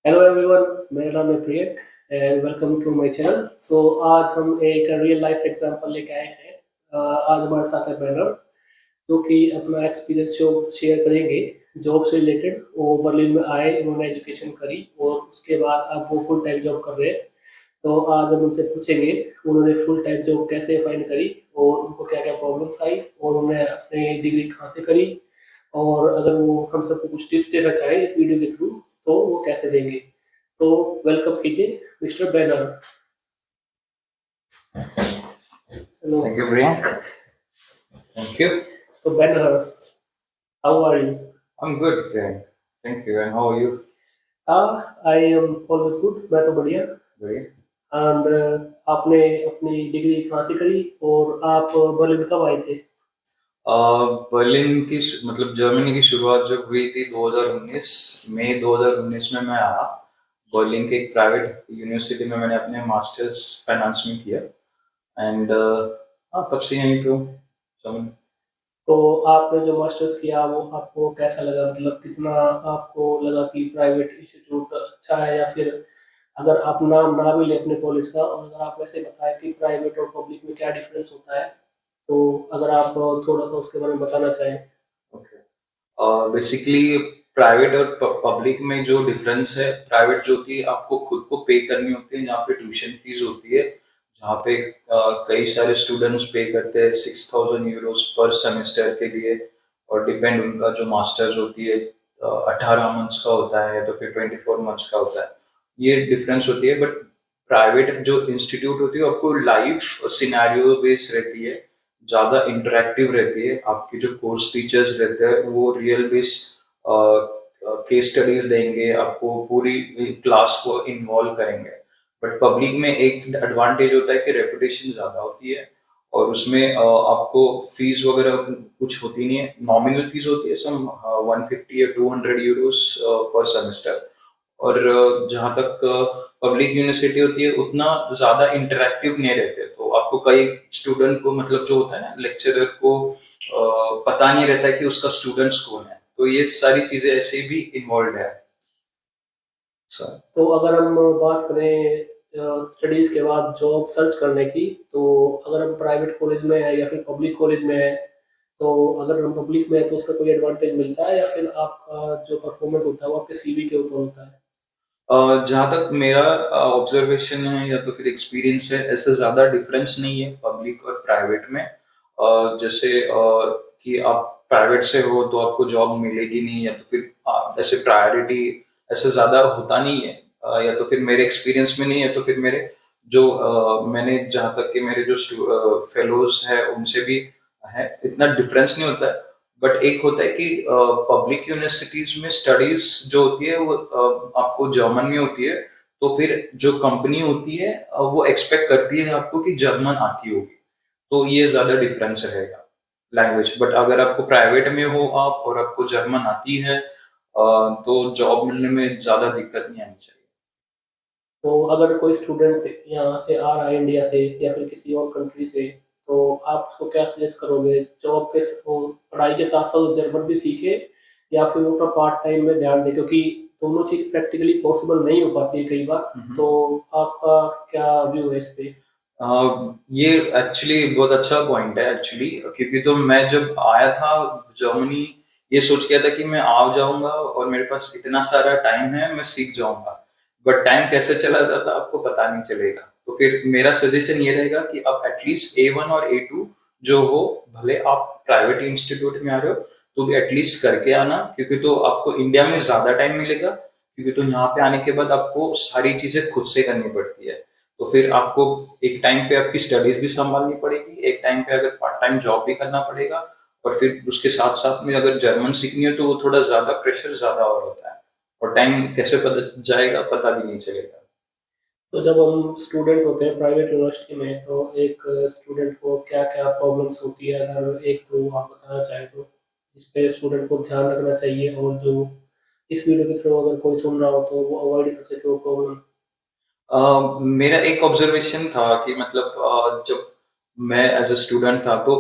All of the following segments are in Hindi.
हेलो एवरीवन, मेरा नाम है Priyak and welcome to my channel. आज हम एक रियल लाइफ एग्जांपल लेके आए हैं। आज हमारे साथ है बैनर जो कि अपना एक्सपीरियंस जो शेयर करेंगे जॉब से रिलेटेड। वो बर्लिन में आए, उन्होंने एजुकेशन करी और उसके बाद अब वो फुल टाइम जॉब कर रहे हैं। तो आज हम उनसे पूछेंगे उन्होंने फुल टाइम जॉब कैसे फाइंड करी और उनको क्या क्या प्रॉब्लम्स आई और उन्होंने अपनी डिग्री कहाँ से करी, और अगर वो हम सबको कुछ टिप्स देना चाहें इस वीडियो के थ्रू तो वो कैसे देंगे। तो वेलकम कीजिए mister Banner. Hello. Thank you, Priyank. Thank you. तो Banner, how are you? I'm good, Priyank. Thank you. And how are you? हाँ, आई एम ऑलवेज गुड, मैं तो बढ़िया। Great. एंड आपने अपनी डिग्री कहाँ से करी और आप बर्लिन कब आए थे? बर्लिन की मतलब जर्मनी की शुरुआत जब हुई थी 2019 मई 2019 में मैं आया। बर्लिन के एक प्राइवेट यूनिवर्सिटी में मैंने अपने मास्टर्स फाइनेंस में किया। एंड हाँ, तब से यहीं पे हूँ जर्मनी। तो आपने जो मास्टर्स किया वो आपको कैसा लगा, मतलब कितना आपको लगा कि प्राइवेट इंस्टीट्यूट अच्छा है, या फिर अगर आप नाम ना भी ले अपने कॉलेज का और अगर आप वैसे बताएं कि प्राइवेट और पब्लिक में क्या डिफरेंस होता है, तो अगर आप थोड़ा सा उसके बारे में बताना चाहें। ओके। बेसिकली प्राइवेट और पब्लिक में जो डिफरेंस है, प्राइवेट जो कि आपको खुद को पे करनी होती है, जहाँ पे ट्यूशन फीस होती है, जहाँ पे कई सारे स्टूडेंट्स पे करते हैं 6,000 यूरोस पर सेमेस्टर के लिए। और डिपेंड उनका जो मास्टर्स होती है 18 मंथ्स का होता है या तो फिर 24 मंथ्स का होता है। ये डिफरेंस होती है। बट प्राइवेट जो इंस्टीट्यूट होती है वो आपको लाइव सिनेरियो बेस्ड रहती है, ज़्यादा इंटरेक्टिव रहती है। आपके जो कोर्स टीचर्स रहते हैं वो रियल बेस केस स्टडीज देंगे, आपको पूरी क्लास को इन्वॉल्व करेंगे। बट पब्लिक में एक एडवांटेज होता है कि रेपुटेशन ज़्यादा होती है, और उसमें आपको फीस वगैरह कुछ होती नहीं है। नॉमिनल फीस होती है सम 150 या 200 यूरोस पर सेमेस्टर। और जहाँ तक पब्लिक यूनिवर्सिटी होती है उतना ज्यादा इंटरेक्टिव नहीं रहते, तो आपको कई स्टूडेंट को मतलब जो होता है ना, लेक्चरर को पता नहीं रहता है कि उसका स्टूडेंट्स कौन है। तो ये सारी चीजें ऐसे भी इन्वॉल्व है सर। तो अगर हम बात करें स्टडीज के बाद जॉब सर्च करने की, तो अगर हम प्राइवेट कॉलेज में है या फिर पब्लिक कॉलेज में है, तो अगर हम पब्लिक में है तो उसका कोई एडवांटेज मिलता है या फिर आपका जो परफॉर्मेंस होता है वो आपके सीवी के ऊपर होता है? जहाँ तक मेरा ऑब्जर्वेशन है या तो फिर एक्सपीरियंस है, ऐसे ज़्यादा डिफरेंस नहीं है पब्लिक और प्राइवेट में। जैसे कि आप प्राइवेट से हो तो आपको जॉब मिलेगी नहीं, या तो फिर ऐसे प्रायोरिटी ऐसे ज़्यादा होता नहीं है। या तो फिर मेरे एक्सपीरियंस में नहीं है, तो फिर मेरे जो मैंने जहाँ तक कि मेरे जो फेलोज है उनसे भी है, इतना डिफरेंस नहीं होता है। बट एक होता है कि पब्लिक यूनिवर्सिटीज में स्टडीज जो होती है वो आपको जर्मन में होती है। तो फिर जो कंपनी होती है वो एक्सपेक्ट करती है आपको कि जर्मन आती होगी। तो ये ज्यादा डिफरेंस रहेगा लैंग्वेज। बट अगर आपको प्राइवेट में हो आप और आपको जर्मन आती है तो जॉब मिलने में ज्यादा दिक्कत नहीं आनी चाहिए। तो अगर कोई स्टूडेंट यहाँ से आ रहा है इंडिया से या फिर किसी और कंट्री से, तो आप उसको क्या सजेस्ट करोगे जॉब के वो पढ़ाई के साथ साथ जर्मन भी सीखे या फिर वो अपना पार्ट टाइम में ध्यान दे, क्योंकि दोनों चीज प्रैक्टिकली पॉसिबल नहीं हो पाती है कई बार। तो आपका क्या व्यू है इस पे? ये एक्चुअली बहुत अच्छा पॉइंट है एक्चुअली, क्योंकि तो मैं जब आया था जर्मनी ये सोच के आया था कि मैं आ जाऊंगा और मेरे पास इतना सारा टाइम है, मैं सीख जाऊंगा। बट टाइम कैसे चला जाता आपको पता नहीं चलेगा। तो फिर मेरा सजेशन ये रहेगा कि आप एटलीस्ट A1 और A2 जो हो, भले आप प्राइवेट इंस्टीट्यूट में आ रहे हो तो भी एटलीस्ट करके आना, क्योंकि तो आपको इंडिया में ज्यादा टाइम मिलेगा। क्योंकि तो यहाँ पे आने के बाद आपको सारी चीजें खुद से करनी पड़ती है। तो फिर आपको एक टाइम पे आपकी स्टडीज भी संभालनी पड़ेगी, एक टाइम पे अगर पार्ट टाइम जॉब भी करना पड़ेगा, और फिर उसके साथ साथ में अगर जर्मन सीखनी हो तो वो थोड़ा ज्यादा प्रेशर ज्यादा और होता है, और टाइम कैसे पता जाएगा पता भी नहीं चलेगा। तो जब हम स्टूडेंट होते हैं प्राइवेट यूनिवर्सिटी में, तो एक स्टूडेंट को क्या क्या प्रॉब्लम्स होती है, अगर एक तो आप बताना चाहें तो इस पे स्टूडेंट को ध्यान रखना चाहिए, और जो इस वीडियो के थ्रू अगर कोई सुन रहा हो तो वो अवॉइड कर सके वो प्रॉब्लम। मेरा एक ऑब्जर्वेशन था कि मतलब जब मैं एज अ स्टूडेंट था तो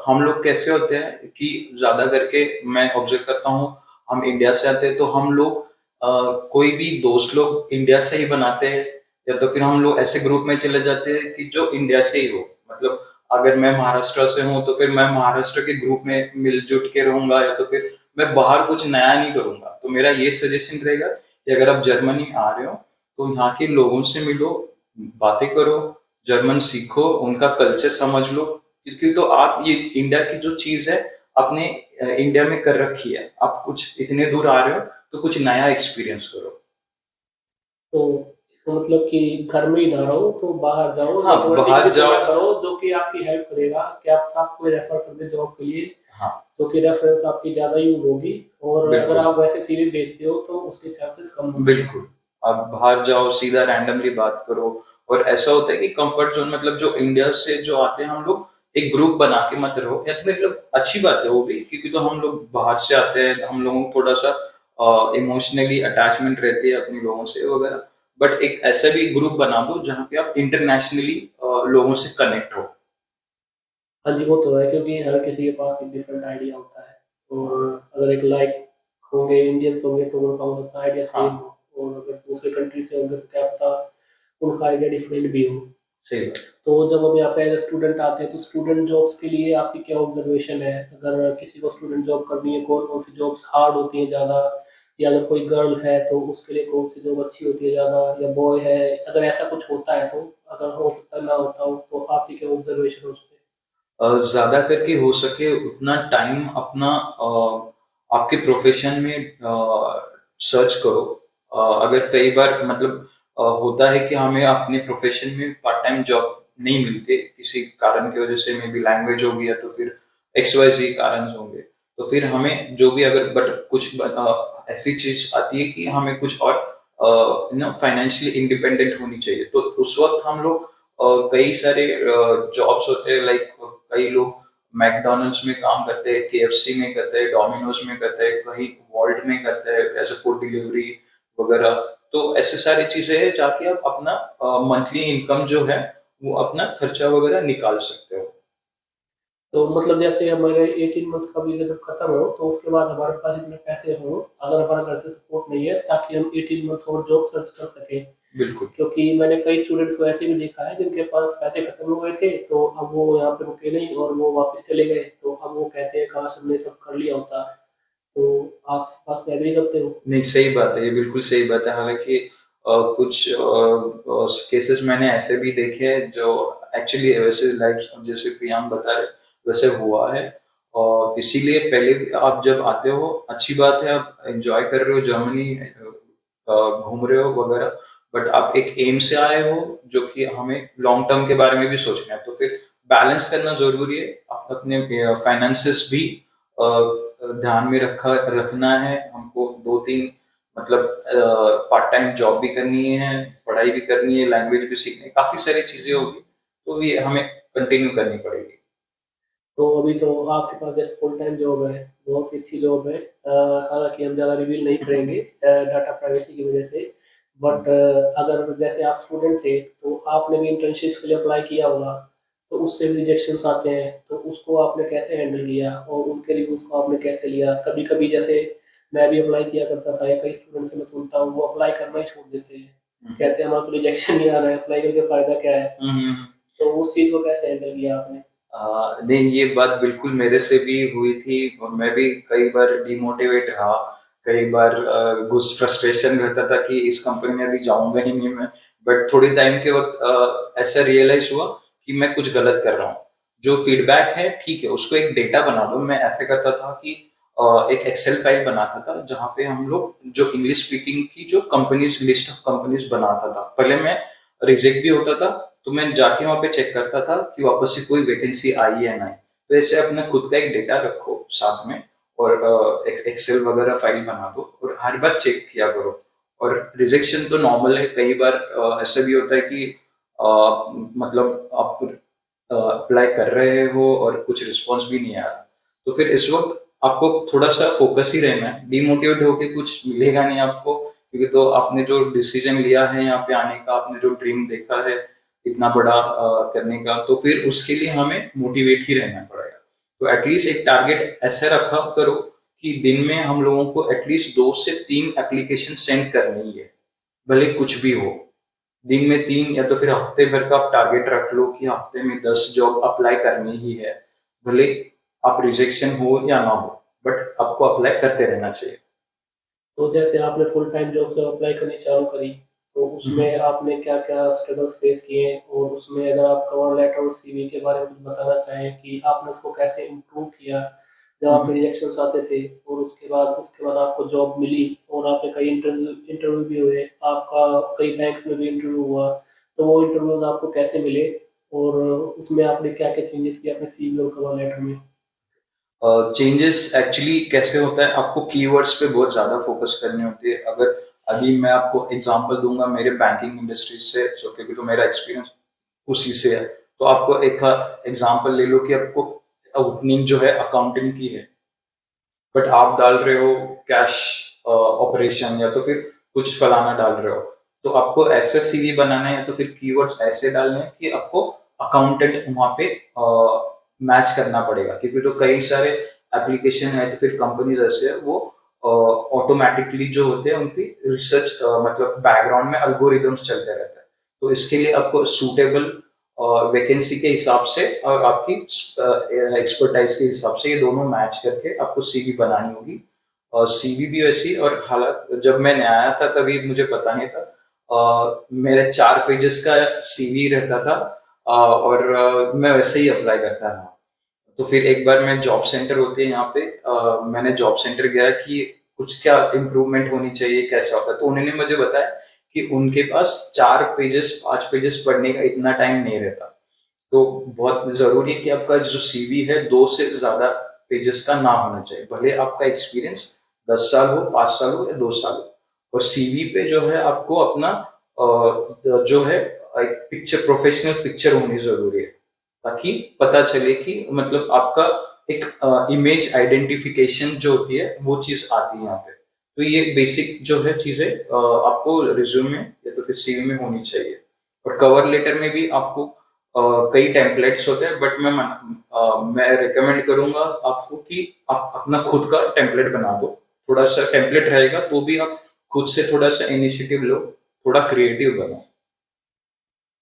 हम लोग कैसे होते हैं कि ज्यादा करके मैं ऑब्जर्व करता हूँ, हम इंडिया से आते हैं तो हम लोग कोई भी दोस्त लोग इंडिया से ही बनाते हैं, या तो फिर हम लोग ऐसे ग्रुप में चले जाते हैं कि जो इंडिया से ही हो। मतलब अगर मैं महाराष्ट्र से हूँ तो फिर मैं महाराष्ट्र के ग्रुप में मिलजुल के रहूंगा, या तो फिर मैं बाहर कुछ नया नहीं करूंगा। तो मेरा ये सजेशन रहेगा कि अगर आप जर्मनी आ रहे हो तो यहाँ के लोगों से मिलो, बातें करो, जर्मन सीखो, उनका कल्चर समझ लो। क्योंकि तो आप ये इंडिया की जो चीज है अपने इंडिया में कर रखी है, आप कुछ इतने दूर आ रहे हो तो कुछ नया एक्सपीरियंस करो। तो इसका मतलब कि घर में ही ना रहो, तो बाहर जाओ, हाँ, नेटवर्किंग बाहर भी जाओ। थोड़ा करो, जो कि आपकी हेल्प करेगा कि आप आपको रेफर कर दे जॉब के लिए, हाँ, तो कि रेफरेंस आपकी ज़्यादा यूज़ होगी। और अगर बिल्कुल। आप वैसे सीवी भेजते हो तो उसके चांसेस कम होते हैं। बिल्कुल, आप बाहर जाओ, सीधा रैंडमली बात करो। और ऐसा होता है कि कंफर्ट ज़ोन, मतलब जो इंडिया से जो आते हैं हम लोग, एक ग्रुप बना के मत रहो। या तो मतलब अच्छी बात है वो भी, क्योंकि तो हम लोग बाहर से आते हैं, हम लोगों को थोड़ा-सा इमोशनली अटैचमेंट रहती है अपने लोगों से वगैरह। बट एक ऐसा भी ग्रुप बना दो जहाँ पे आप इंटरनेशनली लोगों से कनेक्ट हो। हाँ जी, वो तो है, क्योंकि हर किसी के पास एक डिफरेंट आइडिया होता है। और अगर एक लाइक होंगे, इंडियंस होंगे, तो उनका हो सकता है आइडिया सेम हाँ, हो। और अगर दूसरे कंट्री से होंगे तो क्या पता उनका आइडिया डिफरेंट भी हो। सही बात। तो जब हम यहाँ पे एज स्टूडेंट आते हैं तो स्टूडेंट जॉब्स के लिए आपकी क्या ऑब्जर्वेशन है? अगर किसी को स्टूडेंट जॉब करनी है, कौन कौन सी जॉब्स हार्ड होती हैं ज़्यादा? या अगर कोई गर्ल है तो उसके लिए कौन सी जॉब अच्छी होती है ज़्यादा, या बॉय है? अगर ऐसा कुछ होता है तो, अगर हो सकता है ना होता हो, तो आपकी क्या ऑब्जर्वेशन है उस पर? ज़्यादा करके हो सके उतना टाइम अपना आपके प्रोफेशन में सर्च करो। अगर कई बार मतलब होता है कि हमें अपने प्रोफेशन में पार्ट टाइम जॉब नहीं मिलते किसी कारण की वजह से, मे बी लैंग्वेज होगी या तो फिर एक्स वाई जी कारण होंगे। तो फिर हमें जो भी अगर बट कुछ ऐसी चीज आती है कि हमें कुछ और फाइनेंशियली इंडिपेंडेंट होनी चाहिए, तो उस वक्त हम लोग कई सारे जॉब्स होते हैं। लाइक कई लोग मैकडोनल्ड्स में काम करते हैं, केएफसी में करते हैं, डोमिनोज में करते हैं, कहीं वॉल्ट में करते हैं एज अ फूड डिलीवरी वगैरह। तो ऐसे सारी चीजें हैं जाके आप अपना मंथली इनकम जो है वो अपना खर्चा वगैरह निकाल सकते हो। तो मतलब जैसे हमारे 18 मंथ्स का वीज़ा जब खत्म हो तो उसके बाद हमारे पास इतने पैसे हों, अगर हमारा घर से सपोर्ट नहीं है, ताकि हम 18 मंथ और जॉब सर्च कर सकें। बिल्कुल। क्योंकि मैंने कई स्टूडेंट्स को ऐसे भी देखा है जिनके पास पैसे खत्म हो गए थे, तो अब वो यहाँ पे रुके नहीं और वो वापस चले गए। तो अब वो कहते हैं काश हमने सब कर लिया होता। तो आप इस बात से एग्री करते हो? नहीं, सही बात है, ये बिल्कुल सही बात है। हालाँकि कुछ केसेस मैंने ऐसे भी देखे हैं जो एक्चुअली वैसे लाइफ जैसे प्रियांक बता रहे वैसे हुआ है। और इसीलिए पहले भी आप जब आते हो, अच्छी बात है, आप एन्जॉय कर रहे हो जर्मनी, घूम रहे हो वगैरह। बट आप एक एम से आए हो जो कि हमें लॉन्ग टर्म के बारे में भी सोचना है, तो फिर बैलेंस करना ज़रूरी है। आप अपने फाइनेंसेस भी ध्यान में रखना है हमको। 2-3 मतलब पार्ट टाइम जॉब भी करनी है, पढ़ाई भी करनी है, लैंग्वेज भी सीखनी है, काफ़ी सारी चीज़ें होगी, तो ये हमें कंटिन्यू करनी पड़ेगी। तो अभी तो आपके पास जैसे फुल टाइम जॉब है, बहुत ही अच्छी जॉब है। हालाँकि हम ज़्यादा रिवील नहीं करेंगे डाटा प्राइवेसी की वजह से। बट अगर जैसे आप स्टूडेंट थे, तो आपने भी इंटर्नशिप्स के लिए अप्लाई किया होगा, तो उससे भी रिजेक्शंस आते हैं, तो उसको आपने कैसे हैंडल किया और उनके रिव्यूज़ को आपने कैसे लिया? कभी-कभी जैसे मैं भी अप्लाई किया करता था, या कई स्टूडेंट से मैं सुनता हूँ, वो अप्लाई करना ही छोड़ देते हैं। हुँ, कहते हैं हमारा तो रिजेक्शन ही आ रहा है, अप्लाई करके फ़ायदा क्या है? हुँ, हुँ, हुँ। तो उस चीज़ को कैसे हैंडल किया आपने? नहीं, ये बात बिल्कुल मेरे से भी हुई थी और मैं भी कई बार डिमोटिवेट रहा। कई बार फ्रस्ट्रेशन रहता था कि इस कंपनी में अभी जाऊँगा ही नहीं मैं। बट थोड़ी टाइम के वक़्त ऐसा रियलाइज़ हुआ कि मैं कुछ गलत कर रहा हूँ। जो फीडबैक है ठीक है, उसको एक डेटा बना दो। मैं ऐसे करता था कि एक एक्सेल फाइल बनाता था जहाँ पे हम लोग जो इंग्लिश स्पीकिंग की जो कंपनीज़, लिस्ट ऑफ कंपनीज़ बनाता था। पहले मैं रिजेक्ट भी होता था, तो मैं जाके वहाँ पे चेक करता था कि वापस से कोई वैकेंसी आई है या नहीं। तो ऐसे अपना खुद का एक डेटा रखो साथ में, और एक्सेल वगैरह फाइल बना दो और हर बार चेक किया करो। और रिजेक्शन तो नॉर्मल है, कई बार ऐसा भी होता है कि मतलब आप अप्लाई कर रहे हो और कुछ रिस्पॉन्स भी नहीं आ रहा। तो फिर इस वक्त आपको थोड़ा सा फोकस ही रहना है, डिमोटिवेट होके कुछ मिलेगा नहीं आपको। क्योंकि तो आपने जो डिसीजन लिया है यहाँ पे आने का, आपने जो ड्रीम देखा है इतना बड़ा करने का, तो फिर उसके लिए हमें मोटिवेट ही रहना पड़ेगा। तो एटलीस्ट एक टारगेट ऐसे रखा करो कि दिन में हम लोगों को एटलीस्ट 2 से 3 एप्लीकेशन सेंड करनी ही है, भले कुछ भी हो। दिन में 3 या तो फिर हफ्ते भर का आप टारगेट रख लो कि हफ्ते में 10 जॉब अप्लाई करनी ही है, भले आप रिजेक्शन हो या ना हो, बट आपको अप्लाई करते रहना चाहिए। तो जैसे आपने फुल टाइम जॉब जब अप्लाई करनी चालू करी, तो उसमें आपने क्या-क्या स्ट्रगल्स फेस किए? और उसमें अगर आप कवर लेटर और सीवी के बारे में कुछ बताना चाहें कि आपने उसको कैसे इम्प्रूव किया, जब आपके रिजेक्शंस आते थे और उसके बाद आपको जॉब मिली और आपके कई इंटरव्यू इंटरव्यू भी हुए, आपका कई बैंक्स में भी इंटरव्यू हुआ, तो वो इंटरव्यूज़ आपको कैसे मिले? और उसमें आपने क्या-क्या चेंजेस किए अपने सीवी और कवर लेटर में? चेंजेस एक्चुअली कैसे होता है, आपको कीवर्ड्स पे बहुत ज़्यादा फोकस करनी होती है। अगर अभी मैं आपको एग्जांपल दूंगा मेरे बैंकिंग इंडस्ट्री से, जो क्योंकि तो मेरा एक्सपीरियंस उसी से है, तो आपको एक एग्जांपल ले लो कि आपको ओपनिंग जो है अकाउंटिंग की है, बट आप डाल रहे हो कैश ऑपरेशन या तो फिर कुछ फलाना डाल रहे हो, तो आपको ऐसे सीवी बनाना है या तो फिर कीवर्ड्स ऐसे डालने हैं कि आपको अकाउंटेंट वहां पे मैच करना पड़ेगा, क्योंकि तो कई सारे एप्लीकेशन है तो फिर कंपनीज ऐसे है वो ऑटोमेटिकली जो होते हैं उनकी रिसर्च मतलब बैकग्राउंड में अल्गोरिदम्स चलते रहते हैं। तो इसके लिए आपको सूटेबल वैकेंसी के हिसाब से और आपकी एक्सपर्टाइज के हिसाब से ये दोनों मैच करके आपको सीवी बनानी होगी। और सीवी भी वैसी, और हालांकि जब मैं नया आया था तभी मुझे पता नहीं था, मेरे 4 पेजेस का सीवी रहता था, और मैं वैसे ही अप्लाई करता था। तो फिर एक बार मैं जॉब सेंटर होती है यहाँ पे, मैंने जॉब सेंटर गया कि कुछ क्या इम्प्रूवमेंट होनी चाहिए, कैसा होता है, तो उन्होंने मुझे बताया कि उनके पास 4 पेजेस 5 पेजेस पढ़ने का इतना टाइम नहीं रहता। तो बहुत जरूरी है कि आपका जो सीवी है 2 से ज्यादा पेजेस का ना होना चाहिए, भले आपका एक्सपीरियंस 10 साल हो, 5 साल हो या 2 साल हो। और सीवी पे जो है आपको अपना जो है एक पिक्चर, प्रोफेशनल पिक्चर होनी जरूरी है, ताकि पता चले कि मतलब आपका एक इमेज आइडेंटिफिकेशन जो होती है वो चीज आती है यहाँ पे। तो ये बेसिक जो है चीजें आपको रिज्यूमे या तो फिर सीवी में होनी चाहिए। और कवर लेटर में भी आपको कई टेम्पलेट्स होते हैं, बट मैं रिकमेंड करूंगा आपको कि आप अपना खुद का टेम्पलेट बना दो। थोड़ा सा टेम्पलेट रहेगा तो भी आप खुद से थोड़ा सा इनिशिएटिव लो, थोड़ा क्रिएटिव बनो।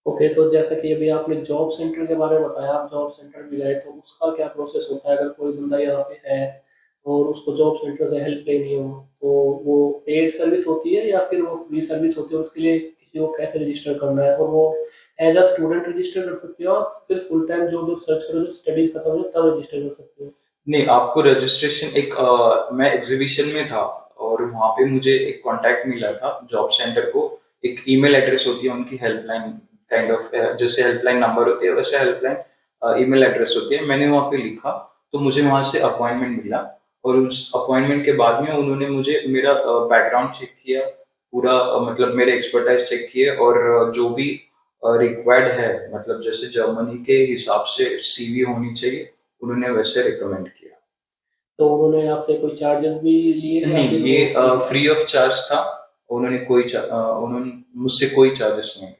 ओके, तो जैसा कि अभी आपने जॉब सेंटर के बारे में बताया, आप जॉब सेंटर भी गए, तो उसका क्या प्रोसेस होता है? अगर कोई बंदा यहाँ पे है और उसको जॉब सेंटर से हेल्प लेनी हो, तो वो पेड सर्विस होती है या फिर वो फ्री सर्विस होती है? उसके लिए किसी को कैसे रजिस्टर करना है? और वो एज अ स्टूडेंट रजिस्टर कर सकते हो आप, फिर फुल टाइम जॉब जब सर्च करो, जब स्टडी खत्म हो तब रजिस्टर कर सकते हो? नहीं, आपको रजिस्ट्रेशन एक मैं एग्जीबिशन में था और वहां पे मुझे एक कांटेक्ट मिला था जॉब सेंटर को। एक ईमेल एड्रेस होती है उनकी, हेल्पलाइन काइंड ऑफ, जैसे हेल्पलाइन नंबर होती है वैसे हेल्पलाइन ईमेल एड्रेस होती है। मैंने वहां पे लिखा तो मुझे वहां से अपॉइंटमेंट मिला, और उस अपॉइंटमेंट के बाद में उन्होंने मुझे मेरा बैकग्राउंड चेक किया पूरा, मतलब मेरे एक्सपर्टाइज चेक किए, और जो भी रिक्वायर्ड है, मतलब जैसे जर्मनी के हिसाब से सीवी होनी चाहिए, उन्होंने वैसे रिकमेंड किया। तो उन्होंने आपसे कोई चार्जेस भी लिए या नहीं, फिर ये वो फ्री था? फ्री ऑफ चार्ज था। उन्होंने मुझसे कोई चार्जेस नहीं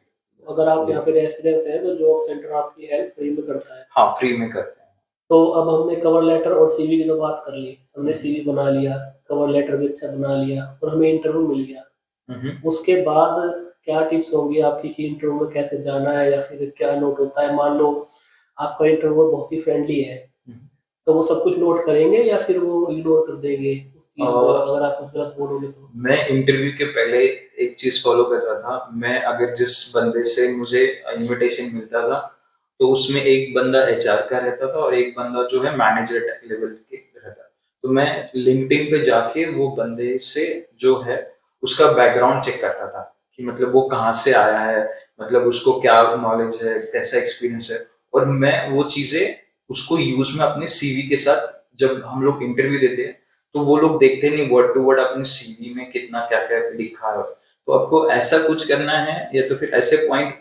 अगर आप यहाँ लिए। पे रेसिडेंस है तो जॉब सेंटर आपकी हेल्प फ्री में करता है। हाँ, फ्री में करते हैं। तो अब हमने कवर लेटर और सीवी की तो बात कर ली, हमने सीवी बना लिया, कवर लेटर भी अच्छा बना लिया और हमें इंटरव्यू मिल गया। हम्म। उसके बाद क्या टिप्स होंगी आपकी कि इंटरव्यू में कैसे जाना है या फिर क्या नोट होता है? मान लो आपका इंटरव्यू बहुत ही फ्रेंडली है, तो वो सब कुछ नोट करेंगे या फिर वो इग्नोर कर देंगे उस चीज़ को और अगर आप कुछ गलत बोलोगे तो? मैं इंटरव्यू के पहले एक चीज फॉलो कर रहा था। मैं अगर जिस बंदे से मुझे इनविटेशन मिलता था, तो उसमें एक बंदा एचआर का रहता था और एक बंदा जो है मैनेजर लेवल के रहता। तो मैं लिंक्डइन पे जाके वो बंदे से जो है उसका बैकग्राउंड चेक करता था कि मतलब वो कहाँ से आया है, मतलब उसको क्या नॉलेज है, कैसा एक्सपीरियंस है। और मैं वो चीजें उसको यूज में अपने सीवी के साथ, जब हम लोग इंटरव्यू देते हैं तो वो लोग देखते नहीं वर्ड टू वर्ड अपने सीवी में कितना क्या क्या लिखा है। तो आपको ऐसा कुछ करना है या तो फिर ऐसे पॉइंट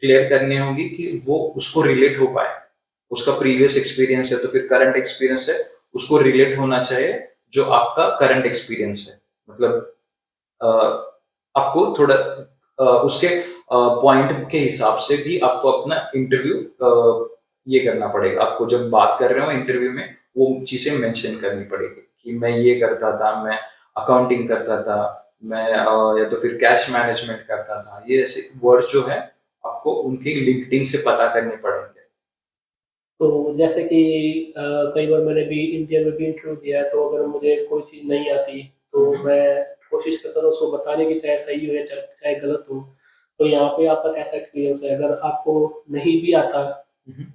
क्लियर करने होंगे कि वो उसको रिलेट हो पाए। उसका प्रीवियस एक्सपीरियंस है तो फिर करंट एक्सपीरियंस है, उसको रिलेट होना चाहिए जो आपका करंट एक्सपीरियंस है। मतलब अ, आपको थोड़ा उसके पॉइंट के हिसाब से भी आपको अपना इंटरव्यू ये करना पड़ेगा। आपको जब बात कर रहे हो इंटरव्यू में वो चीजें मेंशन करनी पड़ेगी कि मैं ये करता था, मैं अकाउंटिंग करता था, मैं या तो फिर कैश मैनेजमेंट करता था। ये ऐसे वर्ड जो है आपको उनकी लिंक्डइन से पता करने पड़ेंगे। तो जैसे कि कई बार मैंने भी इंडिया में भी इंटरव्यू दिया है, तो अगर मुझे कोई चीज़ नहीं आती, तो मैं कोशिश करता था उसको बताने की, चाहे सही हो या चाहे गलत हो। तो यहाँ पे आपका कैसा एक्सपीरियंस है? अगर आपको नहीं भी आता,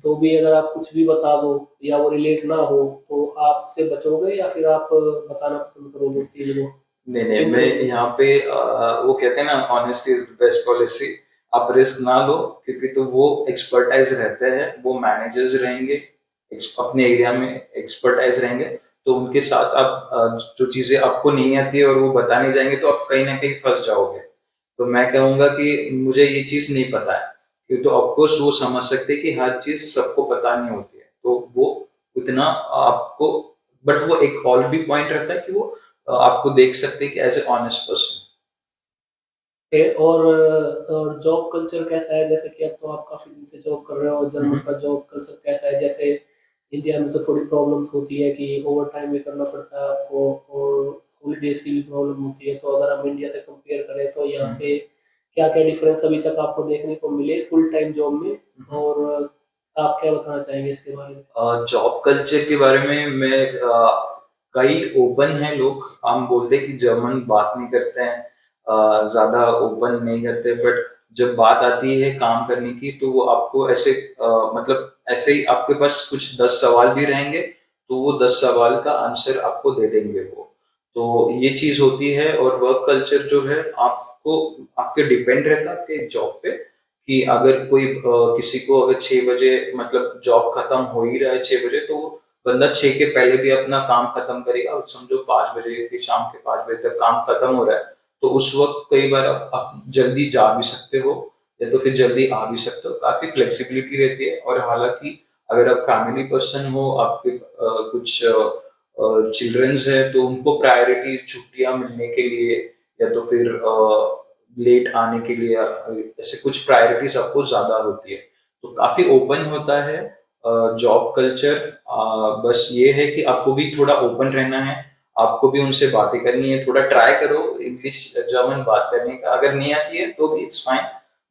तो भी अगर आप कुछ भी बता दो या वो रिलेट ना हो, तो आप उससे बचोगे या फिर आप बताना पसंद करोगे उस चीज़ को? नहीं, नहीं, क्यों मैं करोगे? यहाँ पे वो कहते हैं ना, honesty is the best policy. आप रिस्क ना लो, क्योंकि तो वो एक्सपर्टाइज रहते हैं, वो मैनेजर्स रहेंगे, अपने एरिया में एक्सपर्टाइज रहेंगे। तो उनके साथ आप जो चीजें आपको नहीं आती है और वो बताने जाएंगे, तो आप कहीं ना कहीं फंस जाओगे। तो मैं कहूंगा कि मुझे ये चीज नहीं पता है, तो ऑफकोर्स वो समझ सकते हैं कि हर चीज सबको पता नहीं होती है, तो वो उतना आपको, बट वो एक और भी पॉइंट रहता है कि वो आपको देख सकते हैं कि एज ए ऑनेस्ट पर्सन। और जॉब कल्चर कैसा है? जैसे कि अब तो आप काफ़ी दिन से जॉब कर रहे हो, जर्मन का जॉब कल्चर कैसा है? जैसे इंडिया में तो थोड़ी प्रॉब्लम्स होती है कि ओवर टाइम भी करना पड़ता है आपको, और हॉलीडेज की भी प्रॉब्लम होती है। तो अगर हम इंडिया से कंपेयर करें, तो यहाँ पे क्या क्या डिफरेंस अभी तक आपको देखने को मिले फुल टाइम जॉब में, और आप क्या बताना चाहेंगे इसके बारे में? जॉब कल्चर के बारे में मैं कई ओपन हैं लोग। हम बोलते हैं कि जर्मन बात नहीं करते हैं, ज्यादा ओपन नहीं करते, बट जब बात आती है काम करने की, तो वो आपको ऐसे मतलब ऐसे ही आपके पास कुछ 10 सवाल भी रहेंगे, तो वो 10 सवाल का आंसर आपको दे देंगे वो। तो ये चीज होती है। और वर्क कल्चर जो है, आपको आपके डिपेंड रहता है आपके जॉब पे, कि अगर कोई किसी को अगर 6 बजे, मतलब जॉब खत्म हो ही रहा है 6 बजे, तो वो बंदा 6 के पहले भी अपना काम खत्म करेगा। और समझो 5 बजे के, शाम के 5 बजे तक काम खत्म हो रहा है, तो उस वक्त कई बार आप जल्दी जा भी सकते हो, या तो फिर जल्दी आ भी सकते हो। काफी फ्लेक्सिबिलिटी रहती है। और हालांकि अगर आप फैमिली पर्सन हो, आपके कुछ चिल्ड्रंस है, तो उनको प्रायोरिटी छुट्टियां मिलने के लिए, या तो फिर लेट आने के लिए, ऐसे कुछ प्रायोरिटीज आपको ज्यादा होती है। तो काफी ओपन होता है जॉब कल्चर। बस ये है कि आपको भी थोड़ा ओपन रहना है, आपको भी उनसे बातें करनी है। थोड़ा ट्राई करो इंग्लिश जर्मन बात करने का, अगर नहीं आती है तो भी इट्स फाइन।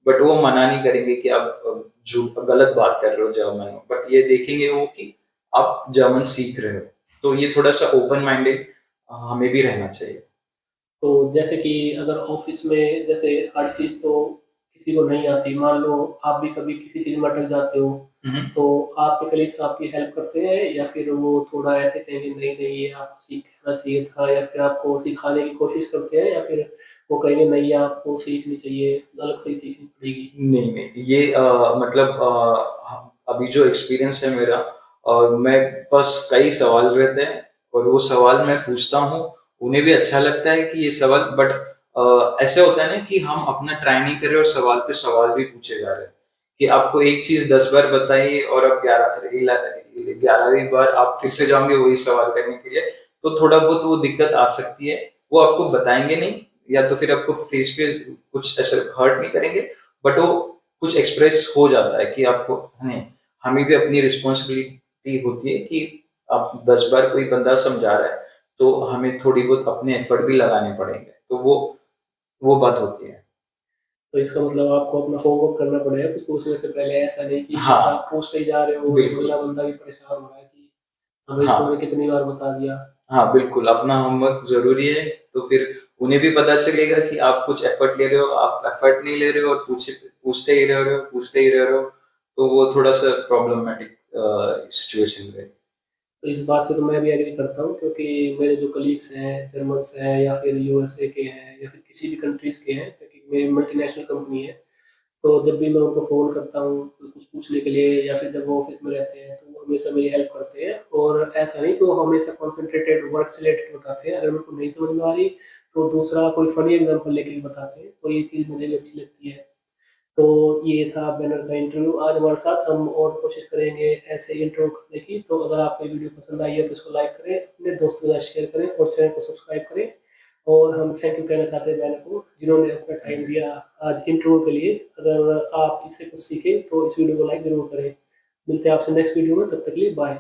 बट वो मना नहीं करेंगे कि आप झूठ गलत बात कर रहे हो जर्मन में, बट ये देखेंगे वो कि आप जर्मन सीख रहे हो। तो ये थोड़ा सा ओपन माइंडेड हमें भी रहना चाहिए। तो जैसे कि अगर ऑफिस में, जैसे हर चीज़ तो किसी को नहीं आती, मान लो आप भी कभी किसी चीज़ में अटक जाते हो, तो आपके कलीग्स आपकी हेल्प करते हैं, या फिर वो थोड़ा ऐसे कहेंगे नहीं नहीं ये आपको सीखना चाहिए था, या फिर आपको सिखाने की कोशिश करते हैं, या फिर वो कहेंगे नहीं ये आपको सीखनी चाहिए, अलग से ही सीखनी पड़ेगी? नहीं, नहीं, ये मतलब अभी जो एक्सपीरियंस है मेरा, मैं बस कई सवाल रहते हैं और वो सवाल मैं पूछता हूँ। उन्हें भी अच्छा लगता है कि ये सवाल, बट ऐसे होता है ना कि हम अपना ट्राई नहीं कर रहे और सवाल पे सवाल भी पूछे जा रहे हैं, कि आपको एक चीज 10 बार बताइए और अब 11वीं बार आप फिर से जाओगे वही सवाल करने के लिए, तो थोड़ा बहुत वो दिक्कत आ सकती है। वो आपको बताएंगे नहीं, या तो फिर आपको फेस पे कुछ ऐसे हर्ट नहीं करेंगे, बट वो कुछ एक्सप्रेस हो जाता है कि आपको, नहीं, हमें भी अपनी रिस्पॉन्सिबिलिटी होती है कि आप 10 बार कोई बंदा समझा रहा है, तो हमें थोड़ी बहुत अपने एफर्ट भी लगाने पड़ेंगे। तो वो बात होती है। तो इसका मतलब आपको अपना होमवर्क करना पड़ेगा कुछ पूछने से पहले, ऐसा नहीं कि हाँ, बस आप पूछते ही जा रहे हो, तो बिल्कुल। अगला बंदा भी परेशान हो रहा है कि हमें इसको हाँ, मैंने कितनी बार बता दिया। हाँ, बिल्कुल, अपना होमवर्क ज़रूरी है। तो फिर उन्हें भी पता चलेगा कि आप कुछ एफर्ट ले रहे हो, आप एफर्ट नहीं ले रहे हो और पूछते ही रह रहे हो, पूछते ही रह रहे हो, तो वो थोड़ा-सा प्रॉब्लमैटिक सिचुएशन है। तो इस बात से तो मैं भी एग्री करता हूँ, क्योंकि मेरे जो कलीग्स हैं, जर्मन्स हैं, या फिर यूएसए के हैं, या फिर किसी भी कंट्रीज़ के हैं, क्योंकि मेरी मल्टीनेशनल कंपनी है, तो जब भी मैं उनको फ़ोन करता हूँ कुछ पूछने के लिए, या फिर जब वो ऑफिस में रहते हैं, तो वो हमेशा मेरी हेल्प करते हैं। और ऐसा नहीं कि वो हमेशा कॉन्सेंट्रेटेड वर्क से रिलेटेड बताते हैं, अगर मेरे को नहीं समझ में आ रही, तो दूसरा कोई फ़नी एग्जांपल लेके भी बताते हैं, तो ये चीज़ मुझे भी अच्छी लगती है। तो ये था बैनर का इंटरव्यू आज हमारे साथ। हम और कोशिश करेंगे ऐसे इंटरव्यू करने की। तो अगर आपको ये वीडियो पसंद आई है, तो इसको लाइक करें, अपने दोस्तों के साथ शेयर करें, और चैनल को सब्सक्राइब करें। और हम थैंक यू कहना चाहते हैं बैनर को, जिन्होंने अपना टाइम दिया आज इंटरव्यू के लिए। अगर आप इससे कुछ सीखें, तो इस वीडियो को लाइक ज़रूर करें। मिलते हैं आपसे नेक्स्ट वीडियो में, तब तक के लिए बाय।